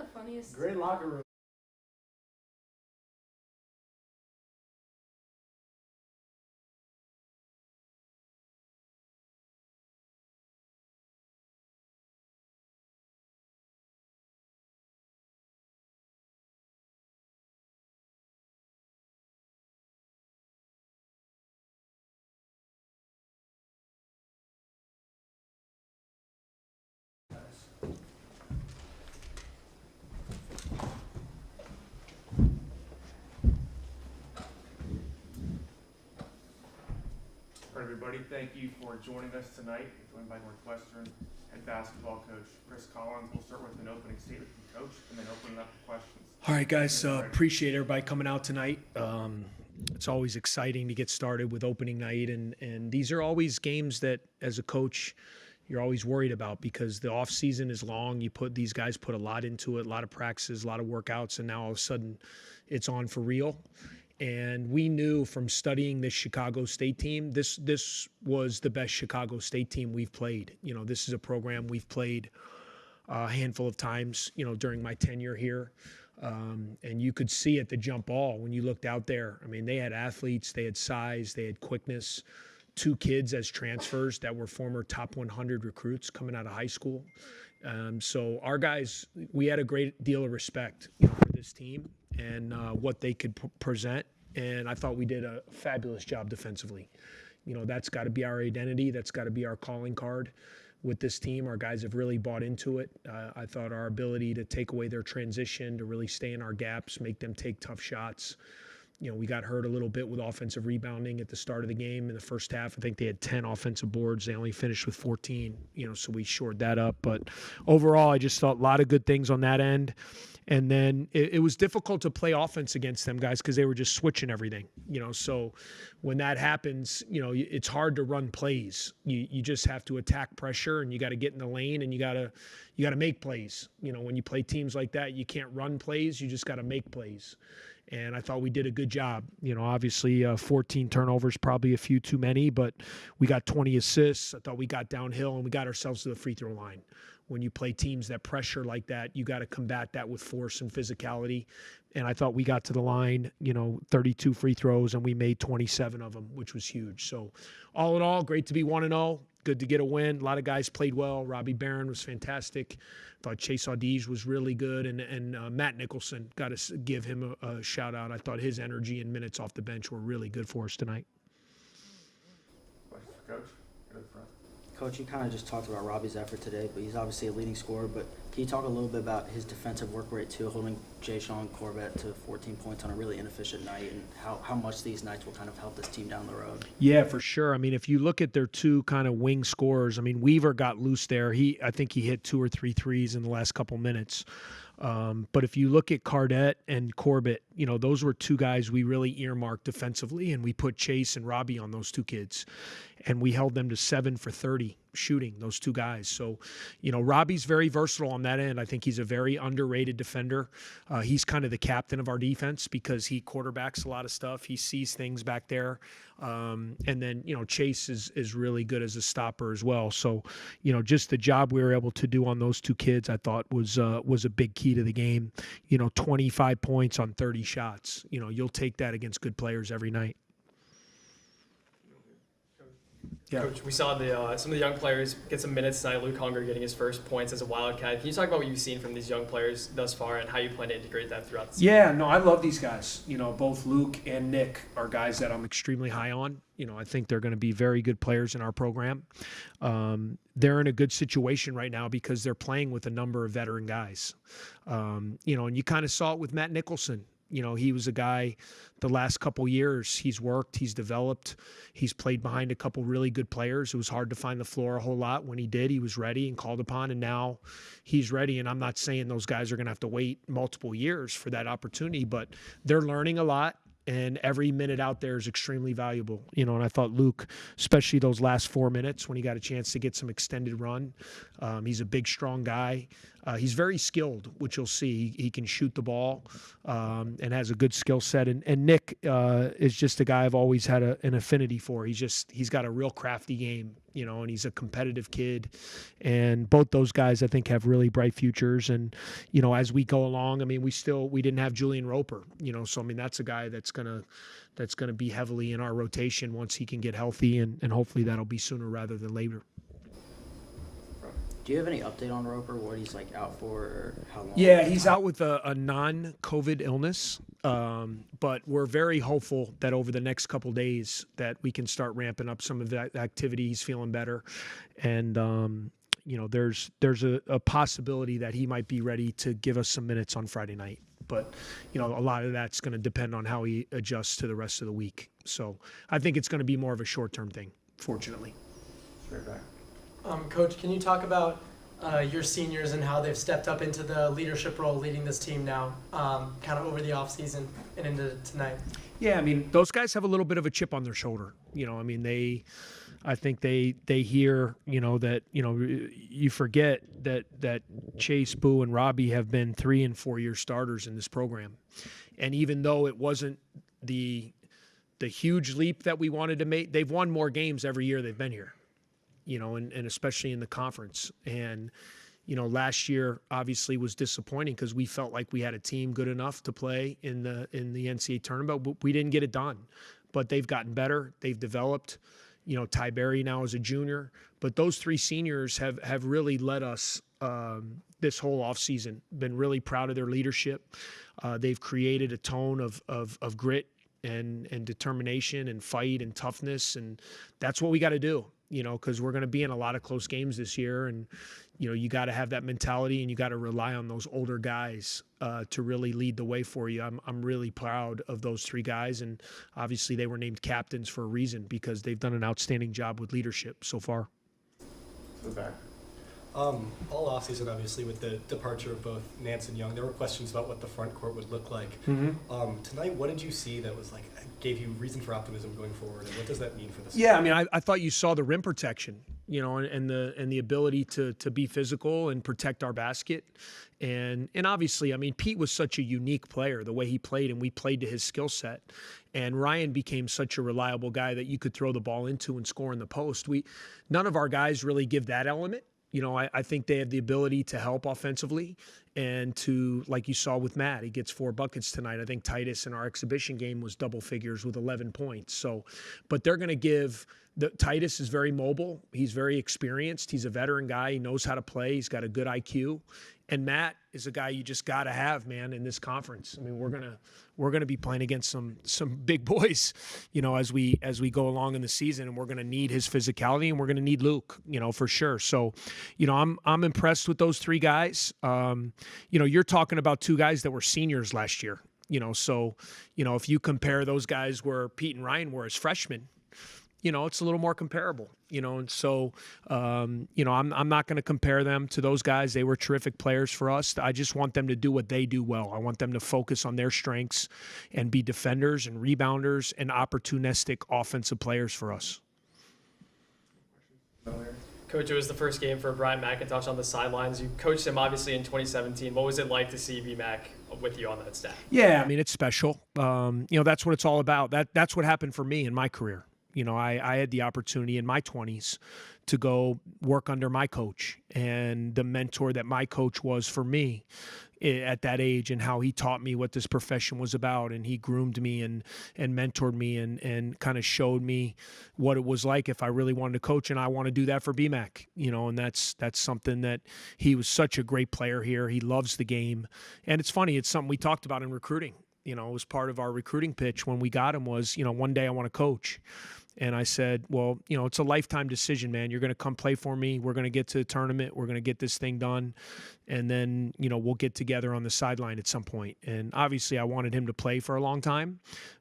the funniest? Great locker room. All right, everybody, thank you for joining us tonight. We're joined by Northwestern head basketball coach Chris Collins. We'll start with an opening statement from Coach and then open it up for questions. All right, guys, appreciate everybody coming out tonight. It's always exciting to get started with opening night, and these are always games that, as a coach, you're always worried about because the off season is long. These guys put a lot into it, a lot of practices, a lot of workouts, and now all of a sudden it's on for real. And we knew from studying this Chicago State team, this was the best Chicago State team we've played. You know, this is a program we've played a handful of times, you know, during my tenure here. And you could see at the jump ball when you looked out there. I mean, they had athletes, they had size, they had quickness. 2 kids as transfers that were former top 100 recruits coming out of high school. So our guys, we had a great deal of respect, you know, for this team and what they could present. And I thought we did a fabulous job defensively. You know, that's got to be our identity. That's got to be our calling card with this team. Our guys have really bought into it. I thought our ability to take away their transition, to really stay in our gaps, make them take tough shots. You know, we got hurt a little bit with offensive rebounding at the start of the game. In the first half, I think they had 10 offensive boards. They only finished with 14, you know, so we shored that up. But overall, I just thought a lot of good things on that end. And then it was difficult to play offense against them guys because they were just switching everything, you know. So when that happens, you know, it's hard to run plays. You just have to attack pressure, and you got to get in the lane, and you got to make plays. You know, when you play teams like that, you can't run plays. You just got to make plays. And I thought we did a good job. You know, obviously 14 turnovers, probably a few too many, but we got 20 assists. I thought we got downhill and we got ourselves to the free throw line. When you play teams that pressure like that, you got to combat that with force and physicality. And I thought we got to the line, you know, 32 free throws, and we made 27 of them, which was huge. So all in all, great to be 1-0. Good to get a win. A lot of guys played well. Robbie Barron was fantastic. Thought Chase Audige was really good. And Matt Nicholson, got to give him a shout out. I thought his energy and minutes off the bench were really good for us tonight. Questions for Coach? Go to the front. Coach, you kind of just talked about Robbie's effort today, but he's obviously a leading scorer. But can you talk a little bit about his defensive work rate too, holding Jay-Sean Corbett to 14 points on a really inefficient night, and how much these nights will kind of help this team down the road? Yeah, for sure. I mean, if you look at their 2 kind of wing scorers, I mean, Weaver got loose there. I think he hit 2 or 3 threes in the last couple minutes. But if you look at Cardette and Corbett, you know, those were 2 guys we really earmarked defensively, and we put Chase and Robbie on those 2 kids. And we held them to 7 for 30 shooting, those 2 guys. So, you know, Robbie's very versatile on that end. I think he's a very underrated defender. He's kind of the captain of our defense because he quarterbacks a lot of stuff. He sees things back there. And then, you know, Chase is really good as a stopper as well. So, you know, just the job we were able to do on those 2 kids, I thought was a big key to the game. You know, 25 points on 30 shots. You know, you'll take that against good players every night. Yeah. Coach, we saw some of the young players get some minutes tonight. Luke Hunger getting his first points as a Wildcat. Can you talk about what you've seen from these young players thus far and how you plan to integrate that throughout the season? Yeah, no, I love these guys. You know, both Luke and Nick are guys that I'm extremely high on. You know, I think they're going to be very good players in our program. They're in a good situation right now because they're playing with a number of veteran guys. You know, and you kind of saw it with Matt Nicholson. You know, he was a guy the last couple years, he's worked, he's developed, he's played behind a couple really good players. It was hard to find the floor a whole lot. When he did, he was ready and called upon, and now he's ready. And I'm not saying those guys are going to have to wait multiple years for that opportunity, but they're learning a lot. And every minute out there is extremely valuable, you know. And I thought Luke, especially those last 4 minutes when he got a chance to get some extended run, he's a big, strong guy. He's very skilled, which you'll see. He can shoot the ball and has a good skill set. And Nick is just a guy I've always had an affinity for. He's got a real crafty game, and he's a competitive kid. And both those guys, I think, have really bright futures. And, as we go along, I mean, we didn't have Julian Roper, so I mean, that's a guy that's gonna be heavily in our rotation once he can get healthy, and hopefully that'll be sooner rather than later. Do you have any update on Roper, what he's out for, or how long? Yeah, he's out with a non-COVID illness, but we're very hopeful that over the next couple days that we can start ramping up some of that activity. He's feeling better, and there's a possibility that he might be ready to give us some minutes on Friday night. But a lot of that's going to depend on how he adjusts to the rest of the week. So I think it's going to be more of a short-term thing, fortunately. Straight back. Coach, can you talk about your seniors and how they've stepped up into the leadership role leading this team now, kind of over the offseason and into tonight? Yeah, I mean, those guys have a little bit of a chip on their shoulder. I mean, I think they hear, that, you forget that Chase, Boo, and Robbie have been 3- and 4-year starters in this program. And even though it wasn't the huge leap that we wanted to make, they've won more games every year they've been here. And especially in the conference. And, last year obviously was disappointing because we felt like we had a team good enough to play in the NCAA tournament, but we didn't get it done. But they've gotten better. They've developed. Ty Berry now is a junior. But those 3 seniors have really led us this whole offseason. Been really proud of their leadership. They've created a tone of grit and determination and fight and toughness. And that's what we got to do. Because we're going to be in a lot of close games this year. And, you got to have that mentality and you got to rely on those older guys to really lead the way for you. I'm really proud of those 3 guys. And obviously they were named captains for a reason because they've done an outstanding job with leadership so far. Straight back. All offseason, obviously, with the departure of both Nance and Young, there were questions about what the front court would look like. Mm-hmm. Tonight, what did you see that was gave you reason for optimism going forward, and what does that mean for this? Yeah, I mean, I thought you saw the rim protection, and the ability to be physical and protect our basket, and obviously, I mean, Pete was such a unique player, the way he played, and we played to his skill set, and Ryan became such a reliable guy that you could throw the ball into and score in the post. None of our guys really give that element. I think they have the ability to help offensively and to, like you saw with Matt, he gets 4 buckets tonight. I think Titus in our exhibition game was double figures with 11 points. So, but they're going to give Titus is very mobile. He's very experienced. He's a veteran guy. He knows how to play. He's got a good IQ. And Matt is a guy you just got to have, man, in this conference. I mean, we're gonna be playing against some big boys, as we go along in the season, and we're gonna need his physicality, and we're gonna need Luke, for sure. So, I'm impressed with those 3 guys. You're talking about 2 guys that were seniors last year. So, if you compare those guys where Pete and Ryan were as freshmen, it's a little more comparable, and so, I'm not going to compare them to those guys. They were terrific players for us. I just want them to do what they do well. I want them to focus on their strengths and be defenders and rebounders and opportunistic offensive players for us. Coach, it was the first game for Brian McIntosh on the sidelines. You coached him obviously in 2017. What was it like to see BMAC with you on that staff? Yeah, I mean, it's special. That's what it's all about. That's what happened for me in my career. I had the opportunity in my 20s to go work under my coach and the mentor that my coach was for me at that age, and how he taught me what this profession was about, and he groomed me and mentored me and kind of showed me what it was like if I really wanted to coach, and I want to do that for BMAC, and that's something that he was such a great player here. He loves the game, and it's funny, it's something we talked about in recruiting. It was part of our recruiting pitch when we got him was, one day I want to coach. And I said, well, it's a lifetime decision, man. You're going to come play for me. We're going to get to the tournament. We're going to get this thing done. And then, we'll get together on the sideline at some point. And obviously I wanted him to play for a long time,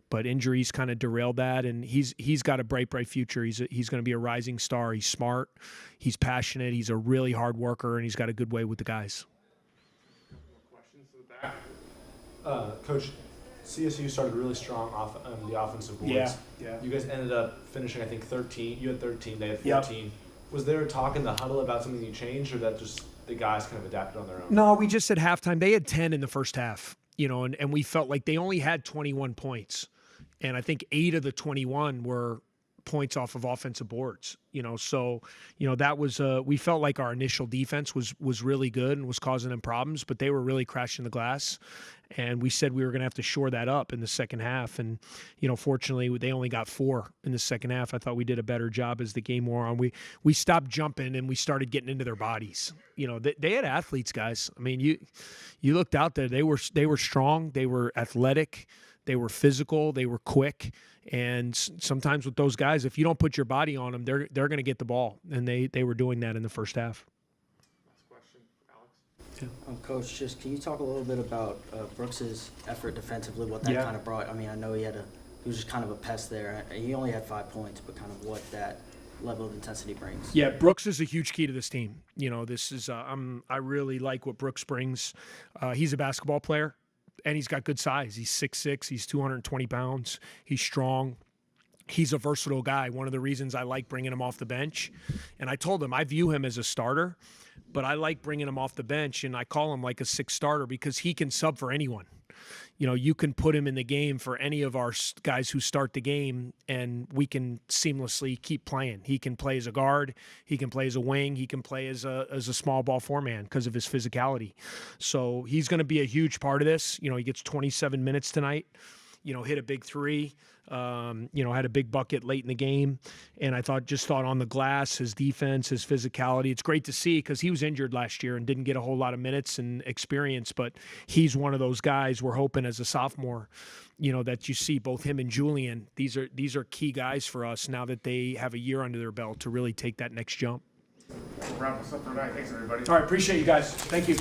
but injuries kind of derailed that. And he's got a bright future. He's going to be a rising star. He's smart. He's passionate. He's a really hard worker, and he's got a good way with the guys. Questions to the back? Coach, CSU started really strong off on the offensive boards. Yeah. You guys ended up finishing, I think, 13. You had 13. They had 14. Yep. Was there a talk in the huddle about something you changed, or that the guys kind of adapted on their own? No, we just at halftime, they had 10 in the first half, and we felt like they only had 21 points. And I think 8 of the 21 were points off of offensive boards, so, that was, we felt like our initial defense was really good and was causing them problems, but they were really crashing the glass. And we said we were going to have to shore that up in the second half. And, fortunately, they only got 4 in the second half. I thought we did a better job as the game wore on. We stopped jumping and we started getting into their bodies. They had athletes, guys. I mean, you looked out there. They were strong. They were athletic. They were physical. They were quick. And sometimes with those guys, if you don't put your body on them, they're going to get the ball. And they were doing that in the first half. Last question, Alex. Coach, just can you talk a little bit about Brooks's effort defensively, what that kind of brought? I mean, I know he was just kind of a pest there. He only had 5 points, but kind of what that level of intensity brings. Yeah, Brooks is a huge key to this team. This is I really like what Brooks brings. He's a basketball player. And he's got good size. He's 6'6", he's 220 pounds. He's strong. He's a versatile guy. One of the reasons I like bringing him off the bench. And I told him I view him as a starter, but I like bringing him off the bench, and I call him like a 6 starter because he can sub for anyone. You can put him in the game for any of our guys who start the game, and we can seamlessly keep playing. He can play as a guard. He can play as a wing. He can play as a small ball 4-man because of his physicality. So he's going to be a huge part of this. He gets 27 minutes tonight. Hit a big 3, had a big bucket late in the game. And I thought on the glass, his defense, his physicality, it's great to see because he was injured last year and didn't get a whole lot of minutes and experience, but he's one of those guys we're hoping as a sophomore, that you see both him and Julian. These are key guys for us now that they have a year under their belt to really take that next jump. We'll wrap us up for tonight. Thanks, everybody. All right, appreciate you guys. Thank you.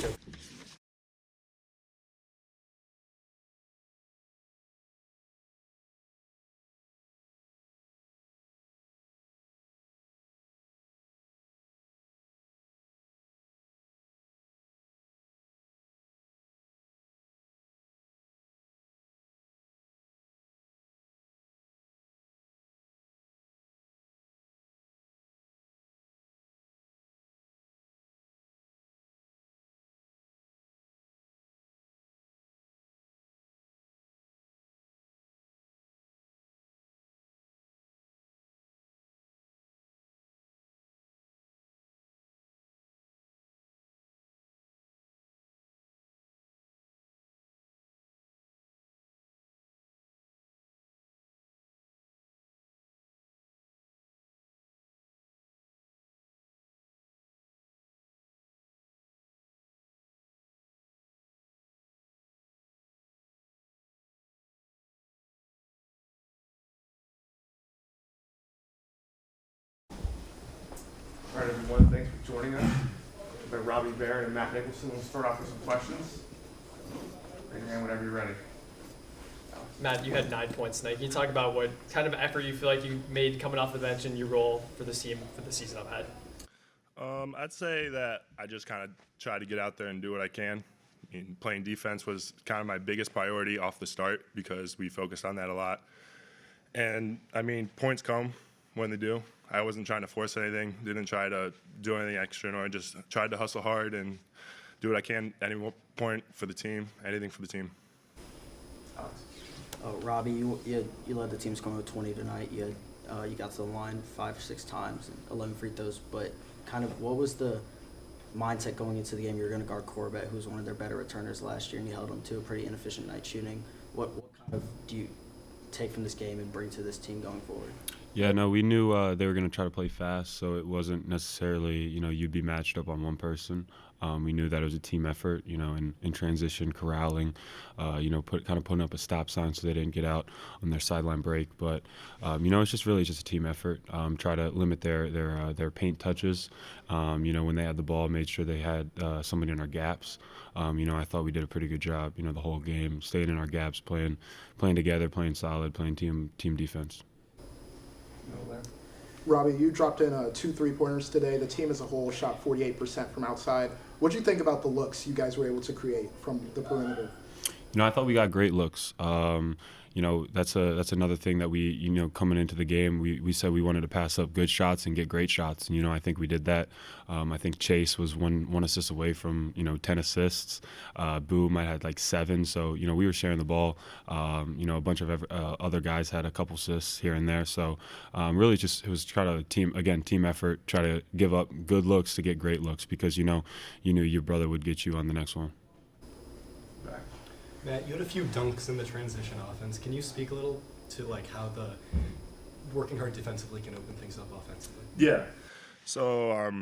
All right, everyone, thanks for joining us. By Robbie Baird and Matt Nicholson. We'll start off with some questions. Raise your hand whenever you're ready. Matt, you had 9 points tonight. Can you talk about what kind of effort you feel like you made coming off the bench and your role for this team for the season ahead? I'd say that I just kind of try to get out there and do what I can. Playing defense was kind of my biggest priority off the start because we focused on that a lot. And, points come when they do. I wasn't trying to force anything, didn't try to do anything extra, nor just tried to hustle hard and do what I can at any point for the team, anything for the team. Alex. Robbie, you led the team scoring with 20 tonight. You got to the line 5 or 6 times and 11 free throws. But kind of what was the mindset going into the game? You were going to guard Corbett, who was one of their better returners last year, and you held him to a pretty inefficient night shooting. What kind of do you take from this game and bring to this team going forward? Yeah, no, we knew they were going to try to play fast, so it wasn't necessarily, you'd be matched up on one person. We knew that it was a team effort, in transition, corralling, putting up a stop sign so they didn't get out on their sideline break. But, it's just really just a team effort. Try to limit their paint touches. When they had the ball, made sure they had somebody in our gaps. I thought we did a pretty good job, the whole game, staying in our gaps, playing together, playing solid, playing team defense. Robbie, you dropped in 2 3-pointers today. The team as a whole shot 48% from outside. What do you think about the looks you guys were able to create from the perimeter? I thought we got great looks. that's another thing that we, coming into the game, we said we wanted to pass up good shots and get great shots. And, I think we did that. I think Chase was one assist away from, 10 assists. Boo might have like 7. So, we were sharing the ball. A bunch of other guys had a couple assists here and there. So really just it was try to team effort, try to give up good looks to get great looks because, you knew your brother would get you on the next one. Matt, you had a few dunks in the transition offense. Can you speak a little to like how the working hard defensively can open things up offensively? Yeah. So,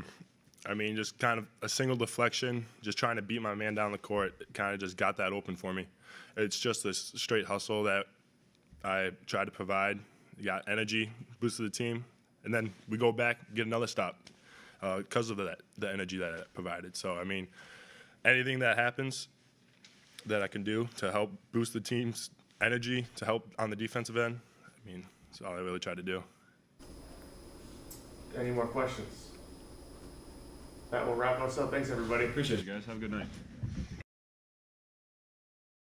just kind of a single deflection, just trying to beat my man down the court, kind of just got that open for me. It's just this straight hustle that I tried to provide. You got energy, boosted the team, and then we go back, get another stop because of the energy that I provided. So, anything that happens that I can do to help boost the team's energy, to help on the defensive end, that's all I really try to do. Any more questions? That will wrap us up. Thanks, everybody. Appreciate you guys. Have a good night.